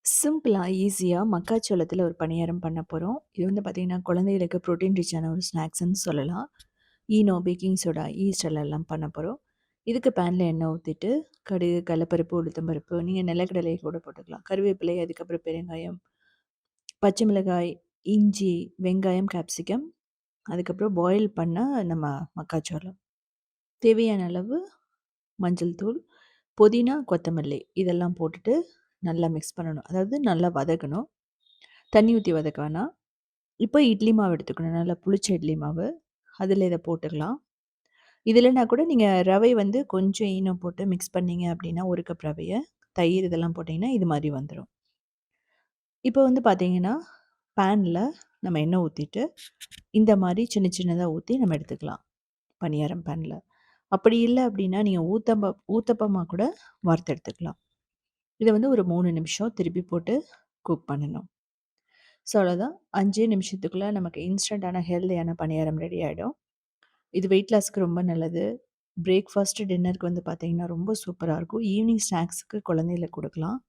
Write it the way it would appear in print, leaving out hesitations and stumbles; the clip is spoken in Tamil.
சிம்பிளா, ஈஸியா மக்காச்சோளத்தில ஒரு பணியாரம் பண்ண போறோம். இது வந்து பார்த்தீங்கன்னா, குழந்தைகளுக்கு புரோட்டீன் ரிச்சான ஒரு ஸ்நாக்ஸ்ன்னு சொல்லலாம். ஈனோ, பேக்கிங் சோடா, ஈஸ்ட் எல்லாம் பண்ண போறோம். இதுக்கு பேன்ல எண்ணெய் ஊத்திட்டு, கடுகு, கடலப்பருப்பு, உளுத்தம் பருப்பு, நீங்க நிலக்கடலை கூட போட்டுக்கலாம். கருவேப்பிலை, அதுக்கப்புறம் பெருங்காயம், பச்சை மிளகாய், இஞ்சி, வெங்காயம், கேப்சிகம், அதுக்கப்புறம் பாயில் பண்ண நம்ம மக்காச்சோளம். தேவையான அளவு மஞ்சள் தூள், புதினா, கொத்தமல்லி இதெல்லாம் போட்டுட்டு நல்லா மிக்ஸ் பண்ணணும். அதாவது நல்லா வதக்கணும். தண்ணி ஊத்தி வதக்க வேணாம். இப்போ இட்லி மாவு எடுத்துக்கணும். நல்லா புளிச்ச இட்லி மாவு. அதில இத போட்டுக்கலாம். இது இல்லன்னா கூட நீங்க ரவை வந்து கொஞ்சம் ஈனம் போட்டு மிக்ஸ் பண்ணீங்க அப்டின்னா, 1 கப் ரவைய, தயிர் இதெல்லாம் போட்டீங்கன்னா, இது மாரி வந்துரும். இப்போ வந்து பார்த்தீங்கன்னா, பேன்ல நம்ம எண்ணெய் ஊத்திட்டு, இந்த மாரி சின்ன சின்னதா ஊத்தி நம்ம எடுத்துக்கலாம். பணியாரம் பேன்ல. அப்படி இல்ல அப்டின்னா, நீங்க ஊத்தப்பமா கூட வறுத்து எடுத்துக்கலாம். இத வந்து ஒரு 3 நிமிஷம் திருப்பி போட்டு குக் பண்ணணும். ஸோ அவ்வளோதான். 5 நிமிஷத்துக்குள்ள நமக்கு இன்ஸ்டன்டான ஹெல்தியான பணியாரம் ரெடி ஆயிடும். இது வெயிட் லாஸ்க்கு ரொம்ப நல்லது. பிரேக்ஃபாஸ்ட், டின்னருக்கு வந்து பார்த்தீங்கன்னா, ரொம்ப சூப்பரா இருக்கும். ஈவினிங் ஸ்நாக்ஸ்க்கு குழந்தைகளுக்கு குடுக்கலாம்.